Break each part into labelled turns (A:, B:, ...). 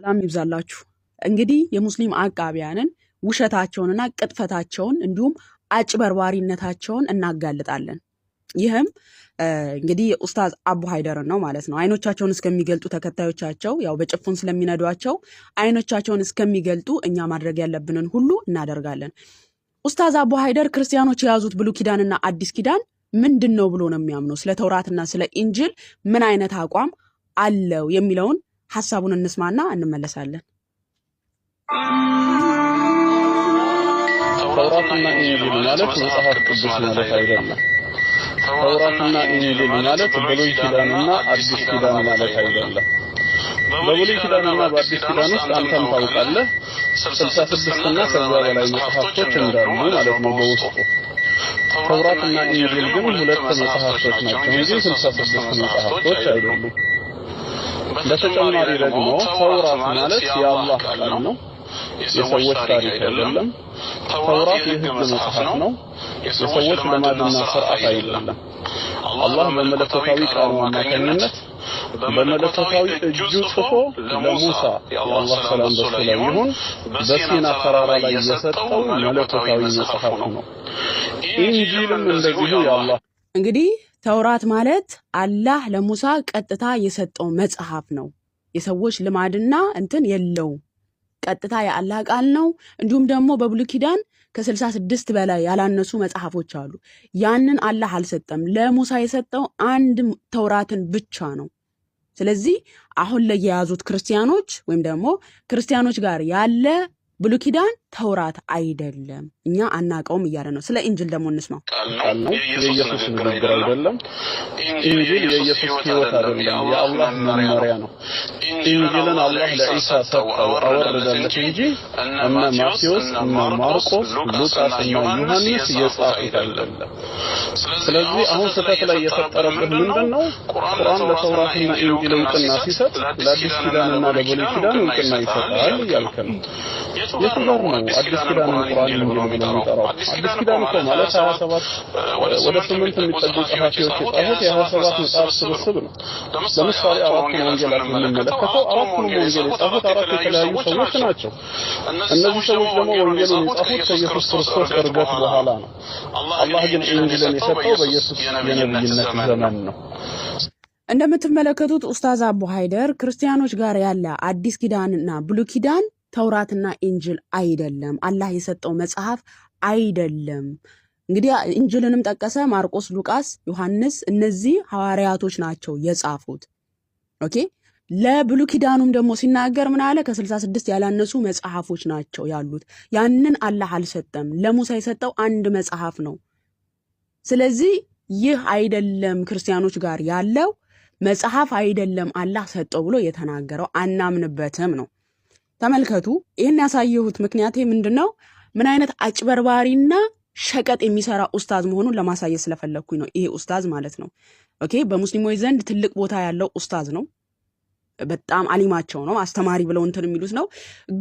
A: ሰላም ይብዛላችሁ። እንግዲህ የሙስሊም አቃቢያንን ውሸታቸውንና ቅጥፈታቸውን እንዲሁም አጭበርባሪነታቸውን እናጋልጣለን። ይህም እንግዲህ ኡስታዝ አቡ ሀይደርን ነው ማለት ነው። አይኖቻቸውን እስከሚገልጡ ተከታዮቻቸው ያው በጭፉን ስለሚነዷቸው አይኖቻቸውን እስከሚገልጡ እኛ ማድረግ ያለብንን ሁሉ እናደርጋለን። ኡስታዝ አቡ ሀይደር ክርስቲያኖች የያዙት ብሉይ ኪዳንና አዲስ ኪዳን ምንድን ነው ብሎ ነው የሚያምነው? ስለ ተውራትና ስለ ኢንጅል ምን አይነት አቋም አለው የሚለውን ሐሳቡን እንስማና እንመለሳለን።
B: ተውራትና ኢንጂል ማለት መጽሐፍ ቅዱስ ማለት አይደለም። ተውራትና ኢንጂል ማለት ብሉይ ኪዳንና አዲስ ኪዳን ማለት አይደለም። በብሉይ ኪዳንና በአዲስ ኪዳን ውስጥ አንተም ታውቃለህ 66 እና ከዛ በላይ መጽሐፍቶች እንዳሉ ማለት ነው በውስጡ። ተውራትና ኢንጂል ግን ሁለት መጽሐፍቶች ናቸው እንጂ 66 መጽሐፍቶች አይደሉም። በተጨማሪ ደግሞ ተውራት ማለት የአላህ ቃል ነው፣ የሰዎች ታሪክ አይደለም። ተውራት የህግ መጽሐፍ ነው፣ የሰዎች ልማድና ስርዓት አይደለም። አላህ በመለኮታዊ ቃሉ አማካኝነት በመለኮታዊ እጁ ጽፎ ለሙሳ የአላህ ሰላም በሱ ላይ ይሁን በሲና ተራራ ላይ የሰጠው መለኮታዊ መጽሐፍ ነው። ኢንጂልም እንደዚሁ የአላህ
A: እንግዲህ ተውራት ማለት አላህ ለሙሳ ቀጥታ የሰጠው መጽሐፍ ነው። የሰዎች ልማድና እንትን የለው፣ ቀጥታ የአላህ ቃል ነው። እንዲሁም ደግሞ በብሉይ ኪዳን ከ66 በላይ ያላነሱ መጽሐፎች አሉ። ያንን አላህ አልሰጠም። ለሙሳ የሰጠው አንድ ተውራትን ብቻ ነው። ስለዚህ አሁን ላይ የያዙት ክርስቲያኖች ወይም ደግሞ ክርስቲያኖች ጋር ያለ ብሉይ ኪዳን ተውራት አይደለም፣ እኛ አናቀውም እያለ ነው። ስለ ኢንጂል ደግሞ እንስማው።
B: ቃል ነው፣ የኢየሱስ ንግግር አይደለም። ኢንጂል የኢየሱስ ሕይወት አይደለም፣ የአላህ መመሪያ ነው። ኢንጂልን አላህ ለኢሳ ሰጠው አወረደለት እንጂ እነ ማቴዎስ፣ እነ ማርቆስ፣ ሉቃስ እና ዮሐንስ የጻፉት አይደለም። ስለዚህ አሁን ስህተት ላይ የፈጠረብህ ምንድነው? ቁርአን ለተውራትና ኢንጂል እውቅና ሲሰጥ ለአዲስ ኪዳንና ለብሉይ ኪዳን እውቅና ይሰጣል እያልክ ነው። የቱ ጋር ነው አዲስ ኪዳን ቁርአን የሚለው የሚጠራው? አዲስ ኪዳን እኮ ማለት 27 ወደ 8 የሚጠጉ ጸሐፊዎች የጻፉት የ27 መጽሐፍ ስብስብ ነው። ለምሳሌ አራቱን ወንጌላት የምንመለከተው አራቱን ወንጌል የጻፉት አራት የተለያዩ ሰዎች ናቸው። እነዚህ ሰዎች ደግሞ ወንጌሉን የጻፉት ከኢየሱስ ክርስቶስ እርገት በኋላ ነው። አላህ ግን ኢንጂልን የሰጠው በኢየሱስ የነብይነት ዘመን ነው።
A: እንደምትመለከቱት ኡስታዝ አቡ ሀይደር ክርስቲያኖች ጋር ያለ አዲስ ኪዳንና ብሉይ ኪዳን ተውራትና ኢንጂል አይደለም፣ አላህ የሰጠው መጽሐፍ አይደለም። እንግዲህ ኢንጂልንም ጠቀሰ፣ ማርቆስ፣ ሉቃስ፣ ዮሐንስ እነዚህ ሐዋርያቶች ናቸው የጻፉት። ኦኬ። ለብሉይ ኪዳኑም ደግሞ ሲናገር ምን አለ? ከ66 ያላነሱ መጽሐፎች ናቸው ያሉት። ያንን አላህ አልሰጠም፣ ለሙሳ የሰጠው አንድ መጽሐፍ ነው። ስለዚህ ይህ አይደለም ክርስቲያኖች ጋር ያለው መጽሐፍ አይደለም አላህ ሰጠው ብሎ የተናገረው፣ አናምንበትም ነው። ተመልከቱ። ይህን ያሳየሁት ምክንያቴ ምንድነው? ምን አይነት አጭበርባሪና ሸቀጥ የሚሰራ ኡስታዝ መሆኑን ለማሳየት ስለፈለኩኝ ነው። ይሄ ኡስታዝ ማለት ነው። ኦኬ። በሙስሊሞች ዘንድ ትልቅ ቦታ ያለው ኡስታዝ ነው። በጣም አሊማቸው ነው፣ አስተማሪ ብለው እንትን የሚሉት ነው።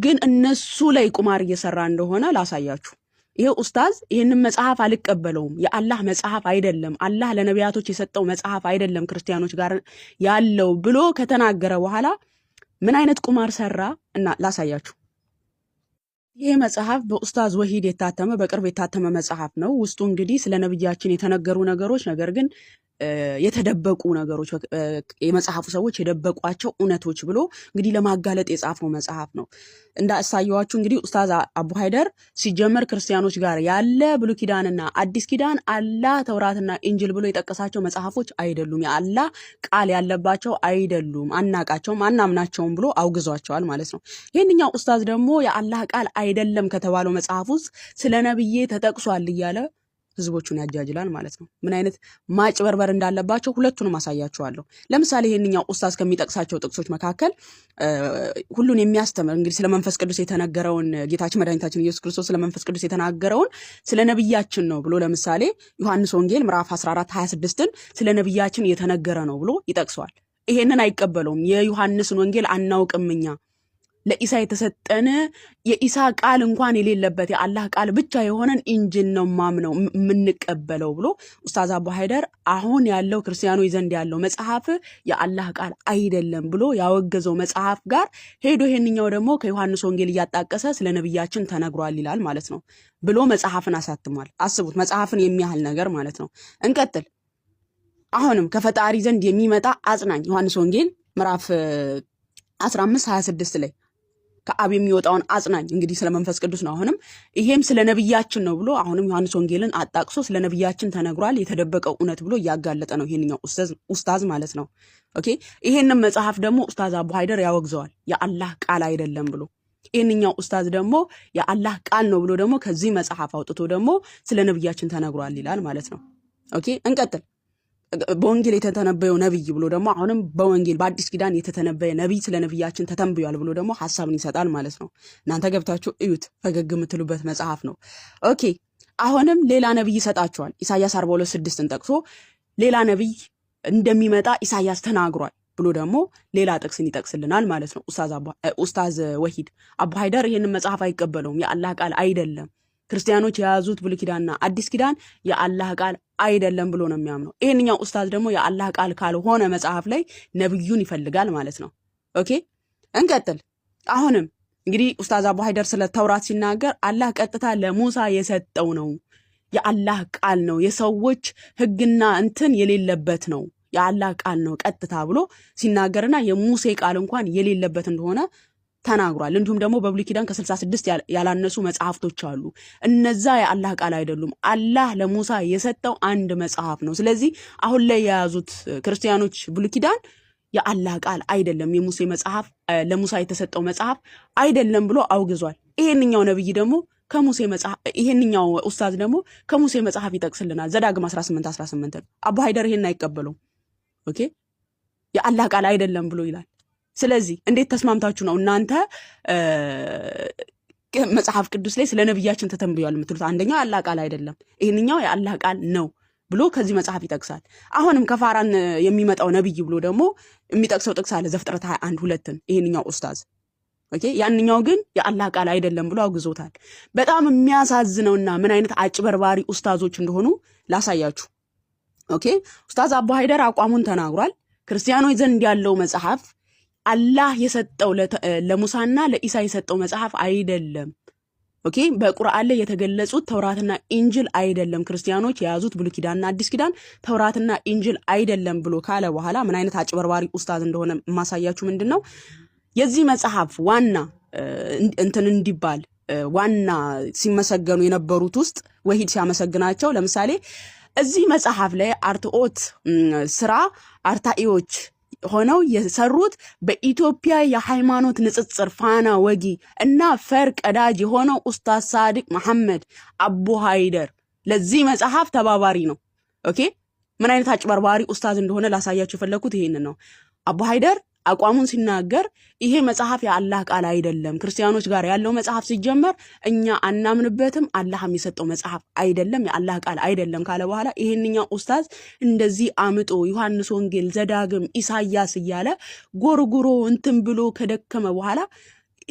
A: ግን እነሱ ላይ ቁማር እየሰራ እንደሆነ ላሳያችሁ። ይሄ ኡስታዝ ይህንን መጽሐፍ አልቀበለውም፣ የአላህ መጽሐፍ አይደለም፣ አላህ ለነቢያቶች የሰጠው መጽሐፍ አይደለም ክርስቲያኖች ጋር ያለው ብሎ ከተናገረ በኋላ ምን አይነት ቁማር ሰራ እና ላሳያችሁ። ይሄ መጽሐፍ በኡስታዝ ወሂድ የታተመ በቅርብ የታተመ መጽሐፍ ነው። ውስጡ እንግዲህ ስለ ነብያችን የተነገሩ ነገሮች ነገር ግን የተደበቁ ነገሮች የመጽሐፉ ሰዎች የደበቋቸው እውነቶች ብሎ እንግዲህ ለማጋለጥ የጻፈው መጽሐፍ ነው። እንዳሳየዋችሁ እንግዲህ ኡስታዝ አቡ ሀይደር ሲጀመር ክርስቲያኖች ጋር ያለ ብሉይ ኪዳንና አዲስ ኪዳን አላህ ተውራትና ኢንጂል ብሎ የጠቀሳቸው መጽሐፎች አይደሉም፣ የአላህ ቃል ያለባቸው አይደሉም፣ አናቃቸውም፣ አናምናቸውም ብሎ አውግዟቸዋል ማለት ነው። ይህንኛው ኡስታዝ ደግሞ የአላህ ቃል አይደለም ከተባለው መጽሐፍ ውስጥ ስለ ነብዬ ተጠቅሷል እያለ ህዝቦቹን ያጃጅላል ማለት ነው። ምን አይነት ማጭበርበር እንዳለባቸው ሁለቱንም አሳያችኋለሁ። ለምሳሌ ይሄንኛው ኡስታዝ ከሚጠቅሳቸው ጥቅሶች መካከል ሁሉን የሚያስተምር እንግዲህ ስለ መንፈስ ቅዱስ የተነገረውን ጌታችን መድኃኒታችን ኢየሱስ ክርስቶስ ስለ መንፈስ ቅዱስ የተናገረውን ስለ ነብያችን ነው ብሎ ለምሳሌ ዮሐንስ ወንጌል ምዕራፍ 14:26ን ስለ ነብያችን የተነገረ ነው ብሎ ይጠቅሰዋል። ይሄንን አይቀበለውም። የዮሐንስን ወንጌል አናውቅምኛ ለኢሳ የተሰጠን የኢሳ ቃል እንኳን የሌለበት የአላህ ቃል ብቻ የሆነን ኢንጂል ነው ማምነው የምንቀበለው ብሎ ኡስታዝ አቡ ሀይደር አሁን ያለው ክርስቲያኖች ዘንድ ያለው መጽሐፍ የአላህ ቃል አይደለም ብሎ ያወገዘው መጽሐፍ ጋር ሄዶ ይሄንኛው ደግሞ ከዮሐንስ ወንጌል እያጣቀሰ ስለ ነብያችን ተነግሯል ይላል ማለት ነው ብሎ መጽሐፍን አሳትሟል። አስቡት፣ መጽሐፍን የሚያህል ነገር ማለት ነው። እንቀጥል። አሁንም ከፈጣሪ ዘንድ የሚመጣ አጽናኝ ዮሐንስ ወንጌል ምዕራፍ 15:26 ላይ ከአብ የሚወጣውን አጽናኝ እንግዲህ ስለ መንፈስ ቅዱስ ነው። አሁንም ይሄም ስለ ነብያችን ነው ብሎ አሁንም ዮሐንስ ወንጌልን አጣቅሶ ስለ ነብያችን ተነግሯል የተደበቀው እውነት ብሎ እያጋለጠ ነው ይሄንኛው ኡስታዝ ማለት ነው። ኦኬ፣ ይሄንን መጽሐፍ ደግሞ ኡስታዝ አቡ ሀይደር ያወግዘዋል የአላህ ቃል አይደለም ብሎ። ይሄንኛው ኡስታዝ ደግሞ የአላህ ቃል ነው ብሎ ደግሞ ከዚህ መጽሐፍ አውጥቶ ደግሞ ስለ ነብያችን ተነግሯል ይላል ማለት ነው። ኦኬ፣ እንቀጥል። በወንጌል የተተነበየው ነብይ ብሎ ደግሞ አሁንም በወንጌል በአዲስ ኪዳን የተተነበየ ነብይ ስለ ነብያችን ተተንብዮአል ብሎ ደግሞ ሐሳብን ይሰጣል ማለት ነው። እናንተ ገብታችሁ እዩት፣ ፈገግ የምትሉበት መጽሐፍ ነው። ኦኬ፣ አሁንም ሌላ ነብይ ይሰጣቸዋል። ኢሳይያስ 42:6ን ጠቅሶ ሌላ ነብይ እንደሚመጣ ኢሳይያስ ተናግሯል ብሎ ደግሞ ሌላ ጥቅስን ይጠቅስልናል ማለት ነው። ኡስታዝ ወሂድ አቡ ሀይደር ይሄንን መጽሐፍ አይቀበለውም፣ የአላህ ቃል አይደለም፣ ክርስቲያኖች የያዙት ብሉይ ኪዳንና አዲስ ኪዳን የአላህ ቃል አይደለም ብሎ ነው የሚያምነው። ይሄንኛው ኡስታዝ ደግሞ የአላህ ቃል ካልሆነ መጽሐፍ ላይ ነብዩን ይፈልጋል ማለት ነው። ኦኬ፣ እንቀጥል። አሁንም እንግዲህ ኡስታዝ አቡ ሀይደር ስለ ተውራት ሲናገር አላህ ቀጥታ ለሙሳ የሰጠው ነው፣ የአላህ ቃል ነው፣ የሰዎች ህግና እንትን የሌለበት ነው፣ የአላህ ቃል ነው ቀጥታ ብሎ ሲናገርና የሙሴ ቃል እንኳን የሌለበት እንደሆነ ተናግሯል። እንዲሁም ደግሞ በብሉይ ኪዳን ከ66 ያላነሱ መጽሐፍቶች አሉ። እነዛ የአላህ ቃል አይደሉም፣ አላህ ለሙሳ የሰጠው አንድ መጽሐፍ ነው። ስለዚህ አሁን ላይ የያዙት ክርስቲያኖች ብሉይ ኪዳን የአላህ ቃል አይደለም፣ የሙሴ መጽሐፍ ለሙሳ የተሰጠው መጽሐፍ አይደለም ብሎ አውግዟል። ይሄንኛው ነብይ ደግሞ ከሙሴ መጽሐፍ ይሄንኛው ኡስታዝ ደግሞ ከሙሴ መጽሐፍ ይጠቅስልናል። ዘዳግም 18:18 አቡ ሀይደር ይሄን አይቀበለው። ኦኬ፣ የአላህ ቃል አይደለም ብሎ ይላል። ስለዚህ እንዴት ተስማምታችሁ ነው እናንተ መጽሐፍ ቅዱስ ላይ ስለ ነብያችን ተተንብዮአል የምትሉት? አንደኛው የአላህ ቃል አይደለም፣ ይሄንኛው የአላህ ቃል ነው ብሎ ከዚህ መጽሐፍ ይጠቅሳል። አሁንም ከፋራን የሚመጣው ነብይ ብሎ ደግሞ የሚጠቅሰው ጥቅስ አለ ዘፍጥረት 21:2 ይሄንኛው ኡስታዝ። ኦኬ፣ ያንኛው ግን የአላህ ቃል አይደለም ብሎ አውግዞታል። በጣም የሚያሳዝነውና ምን አይነት አጭበርባሪ ኡስታዞች እንደሆኑ ላሳያችሁ። ኦኬ፣ ኡስታዝ አቡ ሀይደር አቋሙን ተናግሯል። ክርስቲያኖች ዘንድ ያለው መጽሐፍ አላህ የሰጠው ለሙሳና ለኢሳ የሰጠው መጽሐፍ አይደለም። ኦኬ፣ በቁርአን ላይ የተገለጹት ተውራትና ኢንጂል አይደለም። ክርስቲያኖች የያዙት ብሉይ ኪዳንና አዲስ ኪዳን ተውራትና ኢንጂል አይደለም ብሎ ካለ በኋላ ምን አይነት አጭበርባሪ ኡስታዝ እንደሆነ የማሳያችሁ ምንድነው፣ የዚህ መጽሐፍ ዋና እንትን እንዲባል ዋና ሲመሰገኑ የነበሩት ውስጥ ወሂድ ሲያመሰግናቸው፣ ለምሳሌ እዚህ መጽሐፍ ላይ አርትኦት ስራ አርታኢዎች ሆነው የሰሩት በኢትዮጵያ የሃይማኖት ንጽጽር ፋና ወጊ እና ፈር ቀዳጅ የሆነው ኡስታዝ ሳዲቅ መሐመድ አቡ ሀይደር ለዚህ መጽሐፍ ተባባሪ ነው። ኦኬ፣ ምን አይነት አጭበርባሪ ኡስታዝ እንደሆነ ላሳያችሁ የፈለኩት ይሄንን ነው። አቡ ሀይደር አቋሙን ሲናገር ይሄ መጽሐፍ የአላህ ቃል አይደለም፣ ክርስቲያኖች ጋር ያለው መጽሐፍ ሲጀመር እኛ አናምንበትም፣ አላህ የሚሰጠው መጽሐፍ አይደለም፣ የአላህ ቃል አይደለም ካለ በኋላ ይሄንኛው ኡስታዝ እንደዚህ አምጦ ዮሐንስ ወንጌል፣ ዘዳግም፣ ኢሳይያስ እያለ ጎርጉሮ እንትን ብሎ ከደከመ በኋላ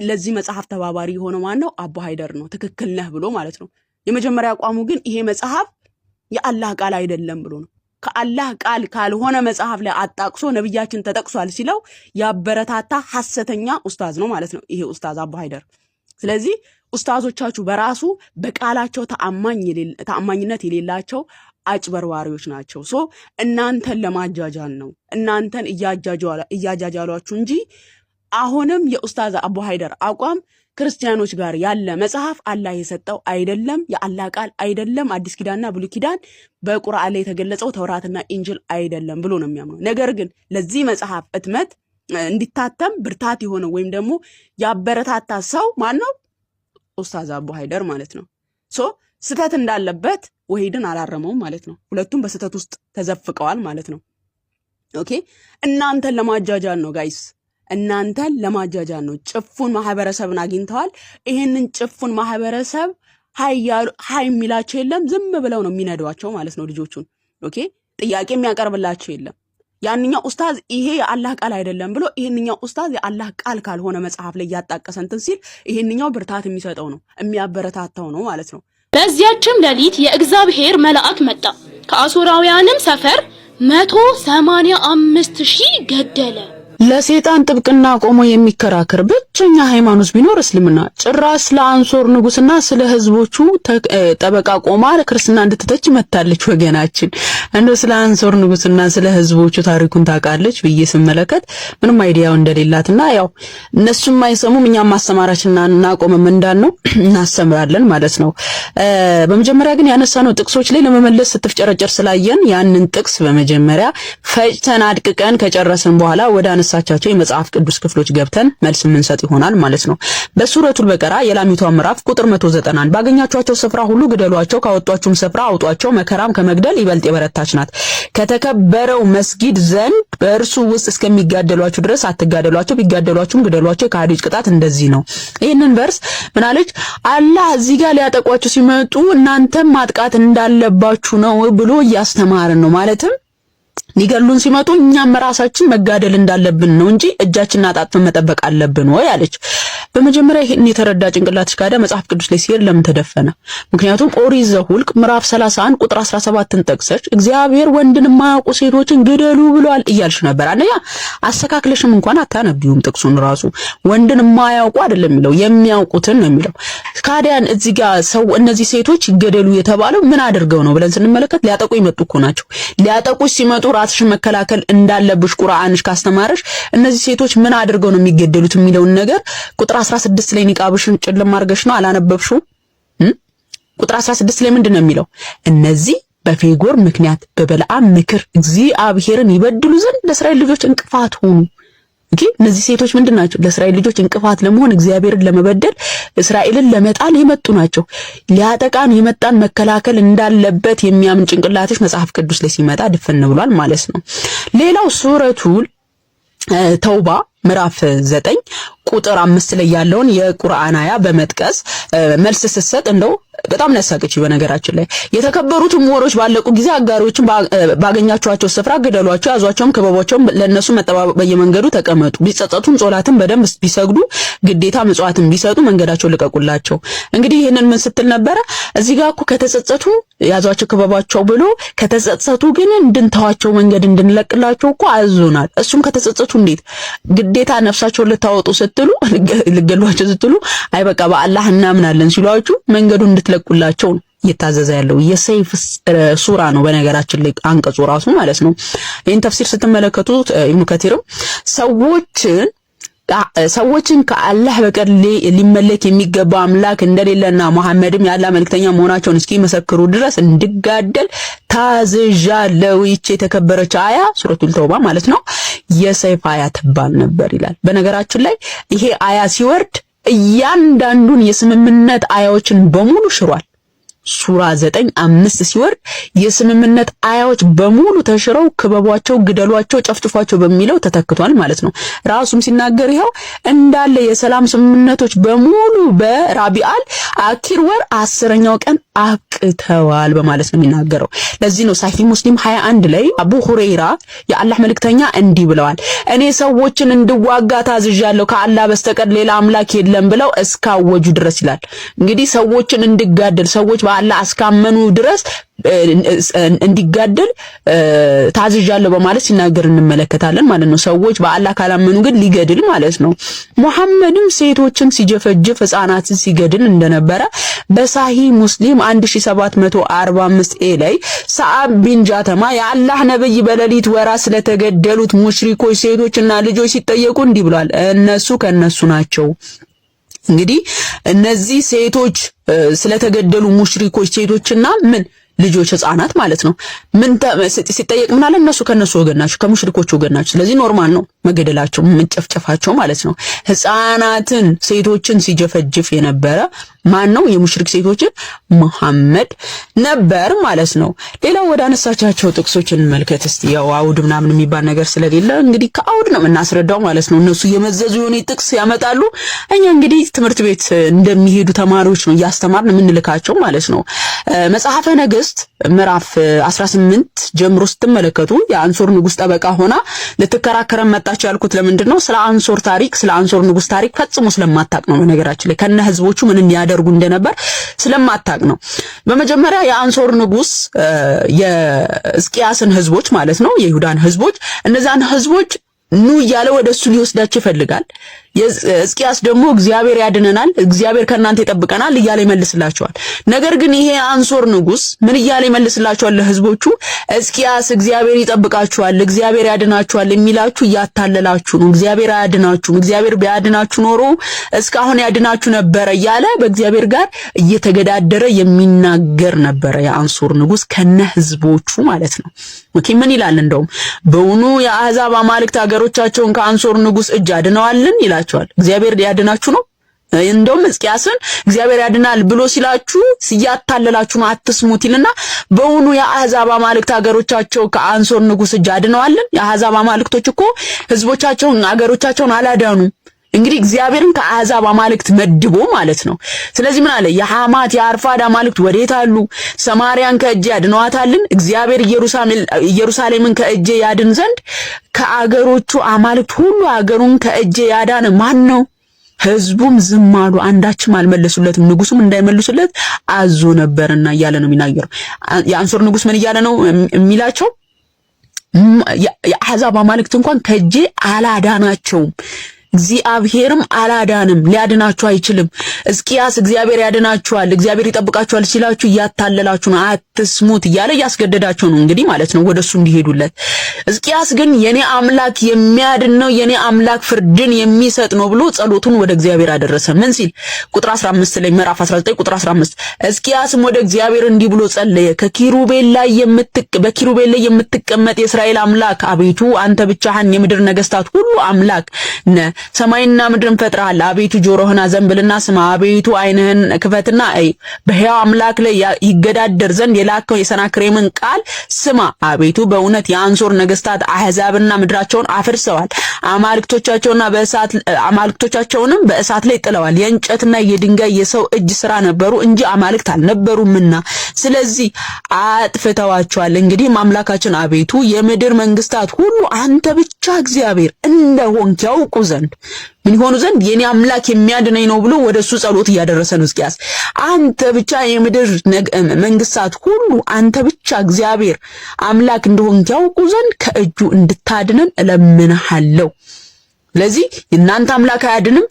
A: ለዚህ መጽሐፍ ተባባሪ የሆነው ማን ነው? አቡ ሀይደር ነው። ትክክል ነህ ብሎ ማለት ነው። የመጀመሪያ አቋሙ ግን ይሄ መጽሐፍ የአላህ ቃል አይደለም ብሎ ነው። ከአላህ ቃል ካልሆነ መጽሐፍ ላይ አጣቅሶ ነብያችን ተጠቅሷል ሲለው ያበረታታ ሐሰተኛ ኡስታዝ ነው ማለት ነው ይሄ ኡስታዝ አቡ ሀይደር። ስለዚህ ኡስታዞቻችሁ በራሱ በቃላቸው ተአማኝነት የሌላቸው አጭበርባሪዎች ናቸው። ሶ እናንተን ለማጃጃል ነው፣ እናንተን እያጃጃሏችሁ እንጂ አሁንም የኡስታዝ አቡ ሀይደር አቋም ክርስቲያኖች ጋር ያለ መጽሐፍ አላህ የሰጠው አይደለም፣ የአላህ ቃል አይደለም፣ አዲስ ኪዳንና ብሉይ ኪዳን በቁርአን ላይ የተገለጸው ተውራትና ኢንጂል አይደለም ብሎ ነው የሚያምነው። ነገር ግን ለዚህ መጽሐፍ እትመት እንዲታተም ብርታት የሆነው ወይም ደግሞ ያበረታታ ሰው ማን ነው? ኡስታዝ አቡ ሀይደር ማለት ነው። ሶ ስተት እንዳለበት ወሂድን አላረመውም ማለት ነው። ሁለቱም በስተት ውስጥ ተዘፍቀዋል ማለት ነው። ኦኬ፣ እናንተን ለማጃጃል ነው ጋይስ፣ እናንተን ለማጃጃል ነው። ጭፉን ማህበረሰብን አግኝተዋል። ይሄንን ጭፉን ማህበረሰብ ሃይ የሚላቸው የለም፣ ዝም ብለው ነው የሚነዷቸው ማለት ነው ልጆቹን። ኦኬ፣ ጥያቄ የሚያቀርብላቸው የለም። ያንኛው ኡስታዝ ይሄ የአላህ ቃል አይደለም ብሎ ይሄንኛው ኡስታዝ የአላህ ቃል ካልሆነ መጽሐፍ ላይ ያጣቀሰ እንትን ሲል ይሄንኛው ብርታት የሚሰጠው ነው የሚያበረታታው ነው ማለት ነው።
C: በዚያችም ሌሊት የእግዚአብሔር መልአክ መጣ፣ ከአሦራውያንም ሰፈር 185,000 ገደለ።
A: ለሰይጣን ጥብቅና ቆሞ የሚከራከር ብቸኛ ሃይማኖት ቢኖር እስልምና። ጭራሽ ለአንሶር ንጉስና ስለ ህዝቦቹ ጠበቃ ቆማ ክርስትና እንድትተች መታለች ወገናችን። እንደው ስለ አንሶር ንጉስና ስለ ህዝቦቹ ታሪኩን ታውቃለች ብዬ ስመለከት ምንም አይዲያው እንደሌላትና ያው እነሱም አይሰሙም እኛም ማስተማራችንና እናቆምም እንዳልነው እናስተምራለን ማለት ነው። በመጀመሪያ ግን ያነሳነው ጥቅሶች ላይ ለመመለስ ስትፍጨረጨር ስላየን ያንን ጥቅስ በመጀመሪያ ፈጭተን አድቅቀን ከጨረስን በኋላ ወደ ሳቻቸው የመጽሐፍ ቅዱስ ክፍሎች ገብተን መልስ የምንሰጥ ይሆናል ማለት ነው። በሱረቱል በቀራ የላሚቷ ምዕራፍ ቁጥር 190 ባገኛቸዋቸው ስፍራ ሁሉ ግደሏቸው፣ ካወጧቸውም ስፍራ አውጧቸው፣ መከራም ከመግደል ይበልጥ የበረታች ናት። ከተከበረው መስጊድ ዘንድ በእርሱ ውስጥ እስከሚጋደሏቸው ድረስ አትጋደሏቸው፣ ቢጋደሏቸውም ግደሏቸው። የካህዲዎች ቅጣት እንደዚህ ነው። ይህንን ቨርስ ምናለች አላህ እዚህ ጋር ሊያጠቋቸው ሲመጡ እናንተም ማጥቃት እንዳለባችሁ ነው ብሎ እያስተማረን ነው። ማለትም ሊገሉን ሲመጡ እኛም ራሳችን መጋደል እንዳለብን ነው እንጂ እጃችንን አጣጥፈን መጠበቅ አለብን ወይ አለች። በመጀመሪያ ይሄን የተረዳ ጭንቅላትሽ ካዳ መጽሐፍ ቅዱስ ላይ ሲሄድ ለምን ተደፈነ? ምክንያቱም ኦሪት ዘኍልቍ ምዕራፍ 31 ቁጥር 17ን ጠቅሰሽ እግዚአብሔር ወንድን የማያውቁ ሴቶችን ግደሉ ብሏል እያልሽ ነበር። አንደኛ አስተካክለሽም እንኳን አታነቢውም ጥቅሱን ራሱ ወንድን የማያውቁ አይደለም የሚለው የሚያውቁትን ነው የሚለው። ካዲያን እዚህ ጋር ሰው እነዚህ ሴቶች ይገደሉ የተባለው ምን አድርገው ነው ብለን ስንመለከት ሊያጠቁ ይመጡ እኮ ናቸው። ሊያጠቁሽ ሲመጡ ራስሽን መከላከል እንዳለብሽ ቁርአንሽ ካስተማረሽ እነዚህ ሴቶች ምን አድርገው ነው የሚገደሉት የሚለውን ነገር ቁጥር 16 ላይ ኒቃብሽን ጭልም አድርገሽ ነው አላነበብሽው? ቁጥር 16 ላይ ምንድነው የሚለው? እነዚህ በፌጎር ምክንያት በበለዓም ምክር እግዚአብሔርን ይበድሉ ዘንድ ለእስራኤል ልጆች እንቅፋት ሆኑ። እነዚህ ሴቶች ምንድናቸው? ለእስራኤል ልጆች እንቅፋት ለመሆን እግዚአብሔርን ለመበደል እስራኤልን ለመጣል የመጡ ናቸው። ሊያጠቃን የመጣን መከላከል እንዳለበት የሚያምን ጭንቅላትሽ መጽሐፍ ቅዱስ ላይ ሲመጣ ድፍን ብሏል ማለት ነው። ሌላው ሱረቱል ተውባ ምዕራፍ 9 ቁጥር 5 ላይ ያለውን የቁርአን አያ በመጥቀስ መልስ ስትሰጥ እንደው በጣም ነሳቀች። በነገራችን ላይ የተከበሩትም ወሮች ባለቁ ጊዜ አጋሪዎችን ባገኛቸዋቸው ስፍራ ግደሏቸው፣ ያዟቸውም፣ ክበቧቸውም፣ ለነሱ መጠባበቅ በየመንገዱ ተቀመጡ። ቢጸጸቱም ጾላትን በደንብ ቢሰግዱ ግዴታ ምጽዋትን ቢሰጡ መንገዳቸው ልቀቁላቸው። እንግዲህ ይሄንን ምን ስትል ነበረ? እዚህ ጋር እኮ ከተጸጸቱ ያዟቸው፣ ክበቧቸው ብሎ ከተጸጸቱ ግን እንድንተዋቸው መንገድ እንድንለቅላቸው እኮ አዞናል። እሱም ከተጸጸቱ እንዴት ግዴታ ነፍሳቸውን ልታወጡ ስትሉ ልገሏቸው ስትሉ አይ በቃ በአላህ እናምናለን ሲሏችሁ መንገዱ እንድትለቁላቸው እየታዘዘ ያለው የሰይፍ ሱራ ነው። በነገራችን ላይ አንቀጹ ራሱ ማለት ነው። ይህን ተፍሲር ስትመለከቱት ኢብኑ ከቲርም ሰዎችን ከአላህ በቀር ሊመለክ የሚገባ አምላክ እንደሌለና መሐመድም የአላህ መልእክተኛ መሆናቸውን እስኪመሰክሩ ድረስ እንድጋደል ታዝዣለሁ። ይህች የተከበረች አያ ሱረቱል ተውባ ማለት ነው የሰይፍ አያ ትባል ነበር ይላል። በነገራችን ላይ ይሄ አያ ሲወርድ እያንዳንዱን የስምምነት አያዎችን በሙሉ ሽሯል። ሱራ 9:5 ሲወርድ የስምምነት አያዎች በሙሉ ተሽረው ክበቧቸው፣ ግደሏቸው፣ ጨፍጭፏቸው በሚለው ተተክቷል ማለት ነው። ራሱም ሲናገር ይኸው እንዳለ የሰላም ስምምነቶች በሙሉ በራቢአል አኪር ወር 10ኛው ቀን አብቅተዋል በማለት ነው የሚናገረው። ለዚህ ነው ሳሂህ ሙስሊም 21 ላይ አቡ ሁረይራ የአላህ መልእክተኛ እንዲህ ብለዋል፣ እኔ ሰዎችን እንድዋጋ ታዝዣለሁ ከአላህ በስተቀር ሌላ አምላክ የለም ብለው እስካወጁ ድረስ ይላል። እንግዲህ ሰዎችን እንድጋደል ሰዎች በአላህ አስካመኑ ድረስ እንዲጋደል ታዝዣለሁ በማለት ሲናገር እንመለከታለን ማለት ነው። ሰዎች በአላህ ካላመኑ ግን ሊገድል ማለት ነው። ሙሐመድም ሴቶችን ሲጀፈጅፍ ህፃናትን ሲገድል እንደነበረ በሳሂህ ሙስሊም 1745 ላይ ሰዓብ ቢን ጃተማ የአላህ ነብይ በሌሊት ወራ ስለተገደሉት ሙሽሪኮች ሴቶችና ልጆች ሲጠየቁ እንዲህ ብሏል፣ እነሱ ከነሱ ናቸው። እንግዲህ እነዚህ ሴቶች ስለተገደሉ ሙሽሪኮች ሴቶችና ምን ልጆች ህፃናት ማለት ነው ምን ሲጠየቅ ምን አለ? እነሱ ከነሱ ወገን ናቸው፣ ከሙሽሪኮች ወገን ናቸው። ስለዚህ ኖርማል ነው መገደላቸው፣ መጨፍጨፋቸው ማለት ነው። ህፃናትን ሴቶችን ሲጀፈጅፍ የነበረ ማን ነው? የሙሽሪክ ሴቶችን መሐመድ ነበር ማለት ነው። ሌላው ወደ አነሳቻቸው ጥቅሶች እንመልከት እስቲ። ያው አውድ ምናምን የሚባል ነገር ስለሌለ እንግዲህ ከአውድ ነው የምናስረዳው ማለት ነው። እነሱ የመዘዙ የሆነ ጥቅስ ያመጣሉ፣ እኛ እንግዲህ ትምህርት ቤት እንደሚሄዱ ተማሪዎች ነው እያስተማርን የምንልካቸው ማለት ነው። መጽሐፈ ነገሥት ምዕራፍ 18 ጀምሮ ስትመለከቱ የአንሶር ንጉስ ጠበቃ ሆና ልትከራከረን መጣች ያልኩት ለምንድን ነው? ስለ አንሶር ታሪክ ስለ አንሶር ንጉስ ታሪክ ፈጽሞ ስለማታቅ ነው። በነገራችን ላይ ከነ ህዝቦቹ ምን ያደርጉ እንደነበር ስለማታቅ ነው። በመጀመሪያ የአንሶር ንጉስ የሕዝቅያስን ህዝቦች ማለት ነው የይሁዳን ህዝቦች እነዛን ህዝቦች ኑ እያለ ወደሱ ሊወስዳቸው ይፈልጋል። ሕዝቅያስ ደግሞ እግዚአብሔር ያድነናል፣ እግዚአብሔር ከናንተ ይጠብቀናል እያለ ይመልስላቸዋል። ነገር ግን ይሄ አንሶር ንጉስ ምን እያለ ይመልስላቸዋል ለህዝቦቹ? ሕዝቅያስ እግዚአብሔር ይጠብቃችኋል፣ እግዚአብሔር ያድናችኋል የሚላችሁ እያታለላችሁ ነው። እግዚአብሔር አያድናችሁም፣ እግዚአብሔር ቢያድናችሁ ኖሮ እስካሁን ያድናችሁ ነበረ እያለ በእግዚአብሔር ጋር እየተገዳደረ የሚናገር ነበረ የአንሶር ንጉስ ከነ ህዝቦቹ ማለት ነው። ኦኬ ምን ይላል? እንደውም በውኑ የአሕዛብ አማልክት ሀገሮቻቸውን ከአንሶር ንጉስ እጅ አድነዋልን ይላቸዋል። እግዚአብሔር ያድናችሁ ነው። እንደውም ሕዝቅያስን እግዚአብሔር ያድናል ብሎ ሲላችሁ ሲያታለላችሁ ነው አትስሙት ይልና በውኑ የአሕዛብ አማልክት ሀገሮቻቸው ከአንሶር ንጉስ እጅ አድነዋልን? የአሕዛብ አማልክቶች እኮ ህዝቦቻቸውን ሀገሮቻቸውን አላዳኑም። እንግዲህ እግዚአብሔርን ከአሕዛብ አማልክት መድቦ ማለት ነው። ስለዚህ ምን አለ? የሐማት የአርፋድ አማልክት ወዴት አሉ? ሰማርያን ከእጄ ያድነዋታልን? እግዚአብሔር ኢየሩሳሌምን ከእጄ ያድን ዘንድ ከአገሮቹ አማልክት ሁሉ አገሩን ከእጄ ያዳነ ማን ነው? ህዝቡም ዝም አሉ፣ አንዳችም አልመለሱለትም። ንጉሱም እንዳይመልሱለት አዞ ነበርና እያለ ነው የሚናገረው። የአንሶር ንጉስ ምን እያለ ነው የሚላቸው? የአሕዛብ አማልክት እንኳን ከእጄ አላዳናቸውም፣ እግዚአብሔርም አላዳንም፣ ሊያድናችሁ አይችልም። ሕዝቅያስ እግዚአብሔር ያድናችኋል፣ እግዚአብሔር ይጠብቃችኋል ሲላችሁ እያታለላችሁ ነው፣ አትስሙት እያለ እያስገደዳቸው ነው እንግዲህ ማለት ነው ወደሱ እንዲሄዱለት። ሕዝቅያስ ግን የኔ አምላክ የሚያድን ነው፣ የኔ አምላክ ፍርድን የሚሰጥ ነው ብሎ ጸሎቱን ወደ እግዚአብሔር አደረሰ። ምን ሲል? ቁጥር 15 ላይ ምዕራፍ 19 ቁጥር 15 ሕዝቅያስም ወደ እግዚአብሔር እንዲህ ብሎ ጸለየ። በኪሩቤል ላይ የምትቀመጥ የእስራኤል አምላክ አቤቱ አንተ ብቻህን የምድር ነገስታት ሁሉ አምላክ ነህ። ሰማይና ምድርን ፈጥረሃል። አቤቱ ጆሮህን አዘንብልና ስማ፣ አቤቱ ዓይንህን ክፈትና እይ። በሕያው አምላክ ላይ ይገዳደር ዘንድ የላከው የሰናክሬምን ቃል ስማ። አቤቱ በእውነት የአንሶር ነገስታት አሕዛብና ምድራቸውን አፍርሰዋል፣ አማልክቶቻቸውንም በእሳት ላይ ጥለዋል። የእንጨትና የድንጋይ የሰው እጅ ስራ ነበሩ እንጂ አማልክት አልነበሩምና ስለዚህ አጥፍተዋቸዋል። እንግዲህ አምላካችን አቤቱ የምድር መንግስታት ሁሉ አንተ ብቻ እግዚአብሔር እንደሆንክ ያውቁ ዘንድ ምን ይሆኑ ዘንድ የኔ አምላክ የሚያድነኝ ነው ብሎ ወደሱ ጸሎት እያደረሰ ነው ሕዝቅያስ። አንተ ብቻ የምድር መንግስታት ሁሉ አንተ ብቻ እግዚአብሔር አምላክ እንደሆንክ ያውቁ ዘንድ ከእጁ እንድታድነን እለምንሃለሁ። ስለዚህ የእናንተ አምላክ አያድንም፣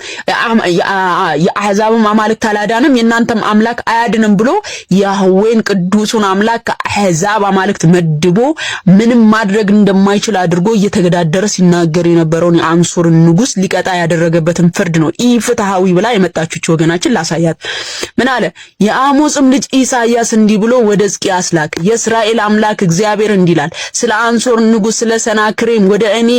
A: የአሕዛብም አማልክት አላዳንም፣ የእናንተም አምላክ አያድንም ብሎ ያህዌን ቅዱሱን አምላክ ከአሕዛብ አማልክት መድቦ ምንም ማድረግ እንደማይችል አድርጎ እየተገዳደረ ሲናገር የነበረውን የአንሶርን ንጉስ ሊቀጣ ያደረገበትን ፍርድ ነው ኢፍትሃዊ ብላ የመጣችው ወገናችን ላሳያት። ምን አለ? የአሞጽም ልጅ ኢሳይያስ እንዲህ ብሎ ወደ ሕዝቅያስ ላከ። የእስራኤል አምላክ እግዚአብሔር እንዲህ ይላል፣ ስለ አንሶር ንጉስ ስለ ሰናክሬም ወደ እኔ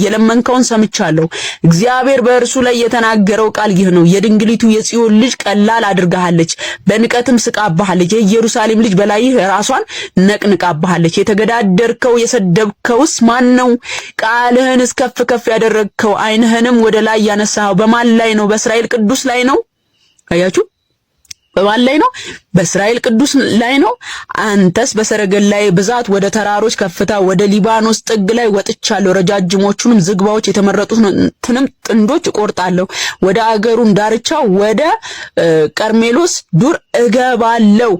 A: የለመንከውን ሰምቻለሁ። እግዚአብሔር በእርሱ ላይ የተናገረው ቃል ይህ ነው። የድንግሊቱ የጽዮን ልጅ ቀላል አድርጋሃለች፣ በንቀትም ስቃባሃለች። የኢየሩሳሌም ልጅ በላይህ ራሷን ነቅንቃባሃለች። የተገዳደርከው የሰደብከውስ ማን ነው? ቃልህንስ ከፍ ከፍ ያደረግከው ዓይንህንም ወደ ላይ ያነሳኸው በማን ላይ ነው? በእስራኤል ቅዱስ ላይ ነው። አያችሁ፣ በማን ላይ ነው? በእስራኤል ቅዱስ ላይ ነው። አንተስ በሰረገላዬ ብዛት ወደ ተራሮች ከፍታ ወደ ሊባኖስ ጥግ ላይ ወጥቻለሁ። ረጃጅሞቹንም ዝግባዎች የተመረጡትንም ጥንዶች እቆርጣለሁ። ወደ አገሩም ዳርቻ ወደ ቀርሜሎስ ዱር እገባለሁ።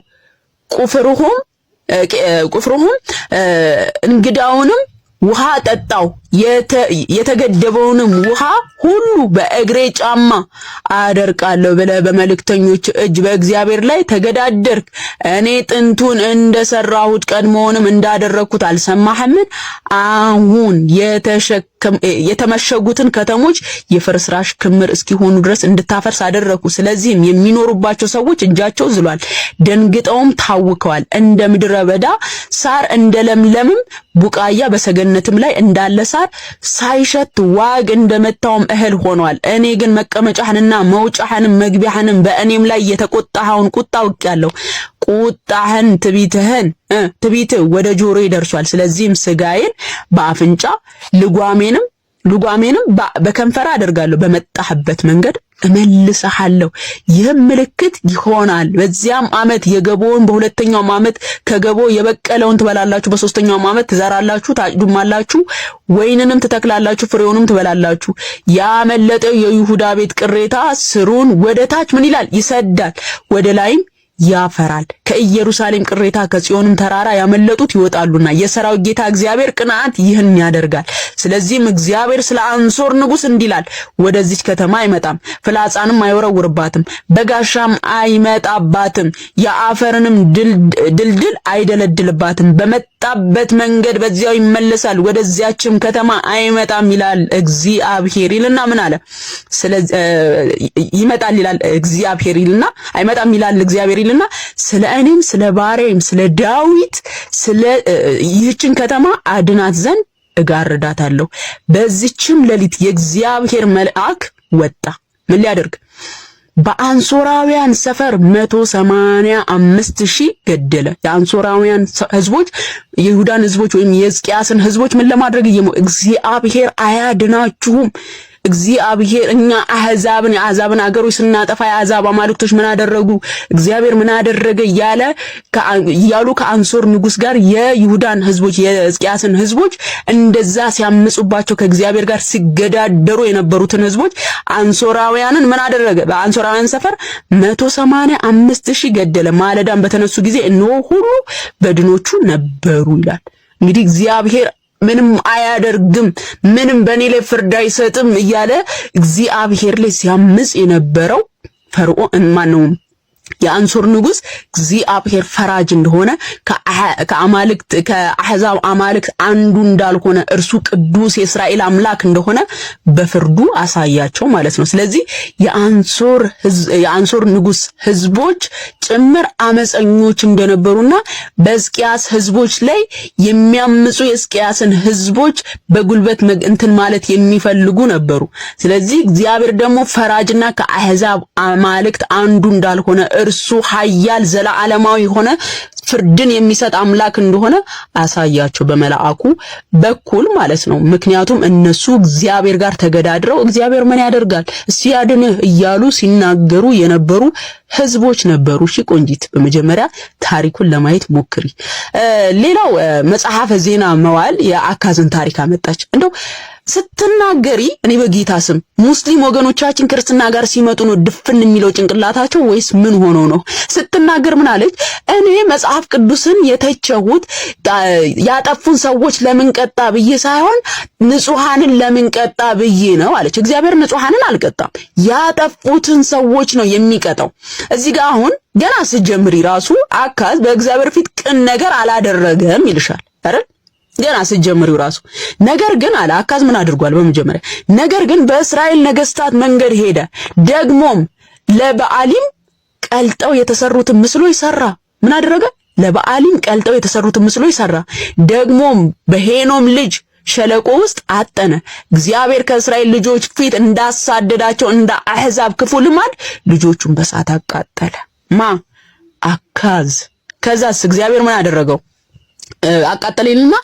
A: ቁፍርሁም እንግዳውንም ውሃ ጠጣው። የተገደበውንም ውሃ ሁሉ በእግሬ ጫማ አደርቃለሁ ብለህ በመልእክተኞች እጅ በእግዚአብሔር ላይ ተገዳደርክ። እኔ ጥንቱን እንደሰራሁት ቀድሞውንም እንዳደረግኩት አልሰማህምን? አሁን የተመሸጉትን ከተሞች የፍርስራሽ ክምር እስኪሆኑ ድረስ እንድታፈርስ አደረኩ። ስለዚህም የሚኖሩባቸው ሰዎች እጃቸው ዝሏል፣ ደንግጠውም ታውከዋል። እንደ ምድረ በዳ ሳር እንደ ለምለምም ቡቃያ በሰገነትም ላይ እንዳለ ሳር ሳይሸት ዋግ እንደመታውም እህል ሆኗል። እኔ ግን መቀመጫህንና መውጫህንም መግቢያህንም በእኔም ላይ የተቆጣኸውን ቁጣ አውቄአለሁ። ቁጣህን ትዕቢትህ ወደ ጆሮዬ ደርሷል። ስለዚህም ስጋዬን በአፍንጫ ልጓሜንም በከንፈር አደርጋለሁ። በመጣህበት መንገድ እመልስሃለሁ። ይህም ምልክት ይሆናል። በዚያም ዓመት የገቦውን በሁለተኛው ዓመት ከገቦ የበቀለውን ትበላላችሁ፣ በሶስተኛው ዓመት ትዘራላችሁ፣ ታጭዱማላችሁ፣ ወይንንም ትተክላላችሁ፣ ፍሬውንም ትበላላችሁ። ያመለጠው የይሁዳ ቤት ቅሬታ ስሩን ወደ ታች ምን ይላል? ይሰዳል፣ ወደ ላይም ያፈራል። ከኢየሩሳሌም ቅሬታ ከጽዮንም ተራራ ያመለጡት ይወጣሉና የሰራዊት ጌታ እግዚአብሔር ቅንዓት ይህን ያደርጋል። ስለዚህም እግዚአብሔር ስለ አንሶር ንጉሥ እንዲላል ወደዚች ከተማ አይመጣም፣ ፍላጻንም አይወረውርባትም፣ በጋሻም አይመጣባትም፣ የአፈርንም ድልድል አይደለድልባትም። በመጣበት መንገድ በዚያው ይመለሳል፣ ወደዚያችም ከተማ አይመጣም ይላል እግዚአብሔር ይልና ምን አለ? ይመጣል ይላል እግዚአብሔር ይልና አይመጣም ይላል እግዚአብሔር ይልና ስለ እኔም ስለ ባሪያዬም ስለ ዳዊት ስለ ይህችን ከተማ አድናት ዘንድ እጋርዳታለሁ። በዚችም ሌሊት የእግዚአብሔር መልአክ ወጣ። ምን ሊያደርግ? በአንሶራውያን ሰፈር 185,000 ገደለ። የአንሶራውያን ህዝቦች የይሁዳን ህዝቦች ወይም የሕዝቅያስን ህዝቦች ምን ለማድረግ እግዚአብሔር አያድናችሁም፣ እግዚአብሔር እኛ የአሕዛብን አገሮች ስናጠፋ የአሕዛብ አማልክቶች ምን አደረጉ፣ እግዚአብሔር ምን አደረገ እያሉ ከአንሶር ንጉሥ ጋር የይሁዳን ህዝቦች የሕዝቅያስን ህዝቦች እንደዛ ሲያምጹባቸው ከእግዚአብሔር ጋር ሲገዳደሩ የነበሩትን ህዝቦች አንሶራውያንን ምን አደረገ? በአንሶራውያን ሰፈር 185,000 ገደለ። ማለዳም በተነሱ ጊዜ እነሆ ሁሉ በድኖቹ ነበሩ ይላል። እንግዲህ እግዚአብሔር ምንም አያደርግም፣ ምንም በእኔ ላይ ፍርድ አይሰጥም እያለ እግዚአብሔር ላይ ሲያምጽ የነበረው ፈርዖን ማነው? የአንሶር ንጉሥ እግዚአብሔር ፈራጅ እንደሆነ ከአሕዛብ አማልክት አንዱ እንዳልሆነ እርሱ ቅዱስ የእስራኤል አምላክ እንደሆነ በፍርዱ አሳያቸው ማለት ነው። ስለዚህ የአንሶር ንጉሥ ህዝቦች ጭምር አመፀኞች እንደነበሩና በሕዝቅያስ ህዝቦች ላይ የሚያምፁ የሕዝቅያስን ህዝቦች በጉልበት እንትን ማለት የሚፈልጉ ነበሩ። ስለዚህ እግዚአብሔር ደግሞ ፈራጅና ከአሕዛብ አማልክት አንዱ እንዳልሆነ እርሱ ኃያል ዘላለማዊ ሆነ ፍርድን የሚሰጥ አምላክ እንደሆነ አሳያቸው በመላእኩ በኩል ማለት ነው። ምክንያቱም እነሱ እግዚአብሔር ጋር ተገዳድረው እግዚአብሔር ምን ያደርጋል እስቲ ያድንህ እያሉ ሲናገሩ የነበሩ ህዝቦች ነበሩ። እሺ ቆንጂት በመጀመሪያ ታሪኩን ለማየት ሞክሪ። ሌላው መጽሐፈ ዜና መዋዕል የአካዝን ታሪክ አመጣች። እንደው ስትናገሪ እኔ በጌታ ስም ሙስሊም ወገኖቻችን ክርስትና ጋር ሲመጡ ነው ድፍን የሚለው ጭንቅላታቸው ወይስ ምን ሆኖ ነው? ስትናገር ምን አለች? እኔ መጽሐፍ ቅዱስን የተቸሁት ያጠፉን ሰዎች ለምን ቀጣ ብዬ ሳይሆን ንጹሃንን ለምን ቀጣ ብዬ ነው አለች። እግዚአብሔር ንጹሃንን አልቀጣም፣ ያጠፉትን ሰዎች ነው የሚቀጣው። እዚህ ጋር አሁን ገና ስትጀምሪ ራሱ አካዝ በእግዚአብሔር ፊት ቅን ነገር አላደረገም ይልሻል አይደል? ገና ስትጀምሪው ራሱ ነገር ግን አለ አካዝ ምን አድርጓል? በመጀመሪያ ነገር ግን በእስራኤል ነገስታት መንገድ ሄደ፣ ደግሞም ለበዓሊም ቀልጠው የተሰሩትን ምስሎች ሰራ። ምን አደረገ? ለበዓሊም ቀልጠው የተሰሩትን ምስሎች ሰራ። ደግሞም በሄኖም ልጅ ሸለቆ ውስጥ አጠነ። እግዚአብሔር ከእስራኤል ልጆች ፊት እንዳሳደዳቸው እንደ አሕዛብ ክፉ ልማድ ልጆቹን በእሳት አቃጠለ። አካዝ። ከዛስ እግዚአብሔር ምን አደረገው? አቃጠለልና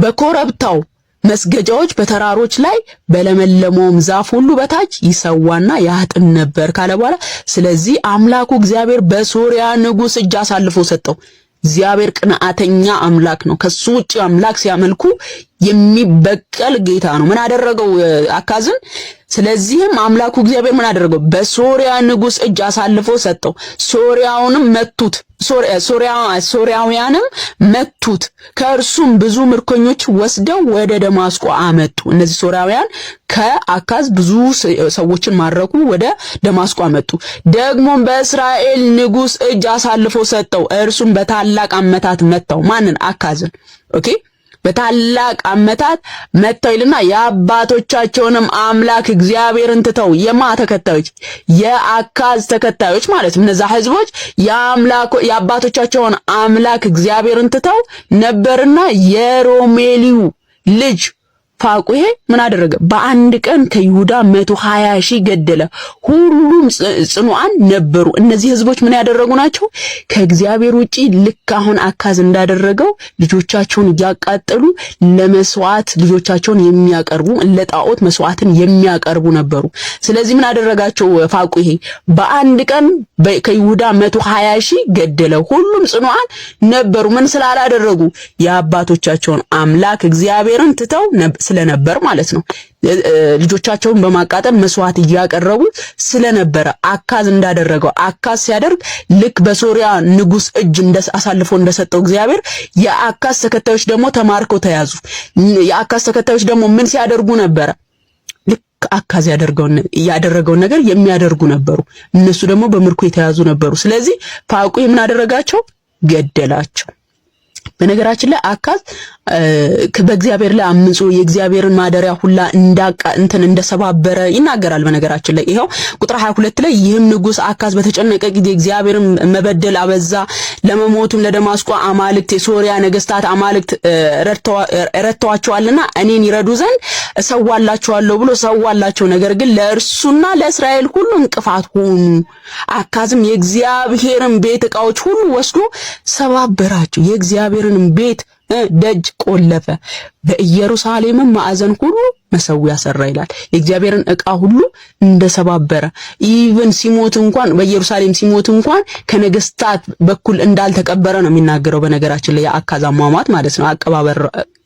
A: በኮረብታው መስገጃዎች በተራሮች ላይ በለመለመውም ዛፍ ሁሉ በታች ይሰዋና ያጥን ነበር ካለ በኋላ ስለዚህ አምላኩ እግዚአብሔር በሶሪያ ንጉሥ እጅ አሳልፎ ሰጠው። እግዚአብሔር ቅንዓተኛ አምላክ ነው። ከሱ ውጪ አምላክ ሲያመልኩ የሚበቀል ጌታ ነው። ምን አደረገው አካዝን? ስለዚህም አምላኩ እግዚአብሔር ምን አደረገው? በሶሪያ ንጉሥ እጅ አሳልፎ ሰጠው። ሶሪያውንም መቱት፣ ሶሪያውያንም መቱት። ከእርሱም ብዙ ምርኮኞች ወስደው ወደ ደማስቆ አመጡ። እነዚህ ሶሪያውያን ከአካዝ ብዙ ሰዎችን ማረኩ፣ ወደ ደማስቆ አመጡ። ደግሞም በእስራኤል ንጉሥ እጅ አሳልፎ ሰጠው። እርሱም በታላቅ አመታት መታው። ማንን? አካዝን። ኦኬ በታላቅ አመታት መተው ይልና የአባቶቻቸውንም አምላክ እግዚአብሔርን ትተው የማ ተከታዮች የአካዝ ተከታዮች ማለት እነዛ ህዝቦች የአባቶቻቸውን አምላክ እግዚአብሔርን ትተው ነበርና የሮሜልዩ ልጅ ፋቁሄ ምን አደረገ? በአንድ ቀን ከይሁዳ 120,000 ገደለ። ሁሉም ጽኑዓን ነበሩ። እነዚህ ህዝቦች ምን ያደረጉ ናቸው? ከእግዚአብሔር ውጪ ልክ አሁን አካዝ እንዳደረገው ልጆቻቸውን እያቃጠሉ ለመስዋዕት ልጆቻቸውን የሚያቀርቡ ለጣዖት መስዋዕትን የሚያቀርቡ ነበሩ። ስለዚህ ምን አደረጋቸው? ፋቁሄ በአንድ ቀን ከይሁዳ 120,000 ገደለ። ሁሉም ጽኑዓን ነበሩ። ምን ስላላደረጉ? የአባቶቻቸውን አምላክ እግዚአብሔርን ትተው ስለነበር ማለት ነው። ልጆቻቸውን በማቃጠል መስዋዕት እያቀረቡ ስለነበረ አካዝ እንዳደረገው አካዝ ሲያደርግ ልክ በሶሪያ ንጉስ እጅ አሳልፎ እንደሰጠው እግዚአብሔር የአካዝ ተከታዮች ደግሞ ተማርከው ተያዙ። የአካዝ ተከታዮች ደግሞ ምን ሲያደርጉ ነበረ? ልክ አካዝ ያደረገውን ነገር የሚያደርጉ ነበሩ። እነሱ ደግሞ በምርኮ የተያዙ ነበሩ። ስለዚህ ፋቁሄ ምን አደረጋቸው? ገደላቸው። በነገራችን ላይ አካዝ በእግዚአብሔር ላይ አምጾ የእግዚአብሔርን ማደሪያ ሁላ እንደሰባበረ ይናገራል። በነገራችን ላይ ይሄው ቁጥር 22 ላይ ይህም ንጉስ አካዝ በተጨነቀ ጊዜ እግዚአብሔርን መበደል አበዛ፣ ለመሞቱም ለደማስቆ አማልክት የሶሪያ ነገስታት አማልክት ረድተዋቸዋልና እኔን ይረዱ ዘንድ እሰዋላቸዋለሁ ብሎ ሰዋላቸው። ነገር ግን ለእርሱና ለእስራኤል ሁሉ እንቅፋት ሆኑ። አካዝም የእግዚአብሔርን ቤት ዕቃዎች ሁሉ ወስዶ ሰባበራቸው። የእግዚአብሔርን ቤት ደጅ ቆለፈ። በኢየሩሳሌምም ማዕዘን ሁሉ መሰዊያ ሰራ ይላል። የእግዚአብሔርን ዕቃ ሁሉ እንደሰባበረ ኢቭን ሲሞት እንኳን በኢየሩሳሌም ሲሞት እንኳን ከነገስታት በኩል እንዳልተቀበረ ነው የሚናገረው። በነገራችን ላይ የአካዝ አሟሟት ማለት ነው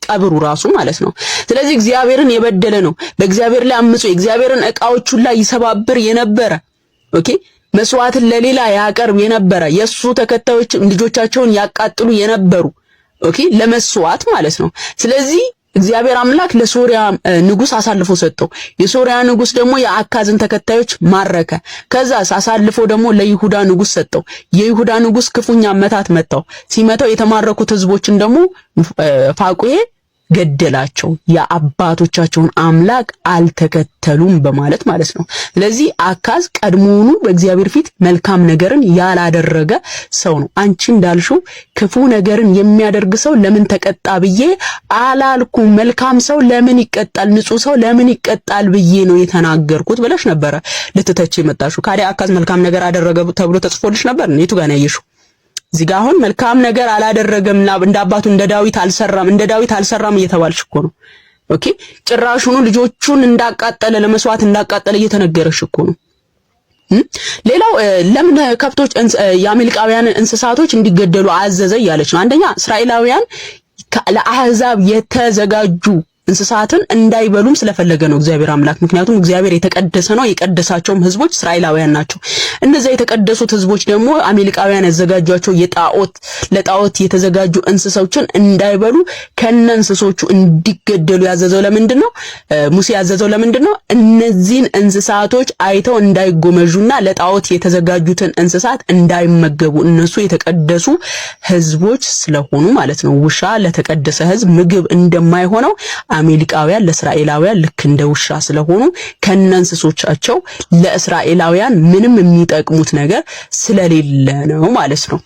A: ቀብሩ ራሱ ማለት ነው። ስለዚህ እግዚአብሔርን የበደለ ነው። በእግዚአብሔር ላይ አምጾ የእግዚአብሔርን ዕቃዎች ሁሉ ይሰባብር የነበረ መስዋዕትን ለሌላ ያቀርብ የነበረ የሱ ተከታዮች ልጆቻቸውን ያቃጥሉ የነበሩ ለመስዋዕት ማለት ነው። ስለዚህ እግዚአብሔር አምላክ ለሶሪያ ንጉስ አሳልፎ ሰጠው። የሶሪያ ንጉስ ደግሞ የአካዝን ተከታዮች ማረከ። ከዛስ አሳልፎ ደግሞ ለይሁዳ ንጉስ ሰጠው። የይሁዳ ንጉስ ክፉኛ መታት መታው። ሲመታው የተማረኩት ህዝቦችን ደግሞ ፋቁሄ ገደላቸው። የአባቶቻቸውን አምላክ አልተከተሉም በማለት ማለት ነው። ስለዚህ አካዝ ቀድሞውኑ በእግዚአብሔር ፊት መልካም ነገርን ያላደረገ ሰው ነው። አንቺ እንዳልሽው ክፉ ነገርን የሚያደርግ ሰው ለምን ተቀጣ ብዬ አላልኩም። መልካም ሰው ለምን ይቀጣል፣ ንጹህ ሰው ለምን ይቀጣል ብዬ ነው የተናገርኩት ብለሽ ነበረ ልትተች የመጣሽው። ካዲያ አካዝ መልካም ነገር አደረገ ተብሎ ተጽፎልሽ ነበር? የቱ ጋር ነው ያየሽው? እዚህ ጋር አሁን መልካም ነገር አላደረገም እንደ አባቱ እንደ ዳዊት አልሰራም እየተባልሽ እኮ ነው። ጭራሹኑ ልጆቹን እንዳቃጠለ ለመስዋዕት እንዳቃጠለ እየተነገረሽ እኮ ነው። ሌላው ለምን ከብቶች የአሜሪካውያን እንስሳቶች እንዲገደሉ አዘዘ እያለች ነው። አንደኛ እስራኤላውያን ለአህዛብ የተዘጋጁ እንስሳትን እንዳይበሉም ስለፈለገ ነው እግዚአብሔር አምላክ። ምክንያቱም እግዚአብሔር የተቀደሰ ነው። የቀደሳቸውም ህዝቦች እስራኤላውያን ናቸው። እነዛ የተቀደሱት ህዝቦች ደግሞ አሜሪካውያን ያዘጋጇቸው ለጣዖት የተዘጋጁ እንስሳዎችን እንዳይበሉ ከነንስሶቹ እንዲገደሉ ያዘዘው ለምንድነው? ሙሴ ያዘዘው ለምንድነው? እነዚህን እንስሳቶች አይተው እንዳይጎመዡና ለጣዖት የተዘጋጁትን እንስሳት እንዳይመገቡ እነሱ የተቀደሱ ህዝቦች ስለሆኑ ማለት ነው። ውሻ ለተቀደሰ ህዝብ ምግብ እንደማይሆነው አሜሪካውያን ለእስራኤላውያን ልክ እንደ ውሻ ስለሆኑ ከነንስሶቻቸው ለእስራኤላውያን ምንም የሚጠቅሙት ነገር ስለሌለ ነው ማለት ነው።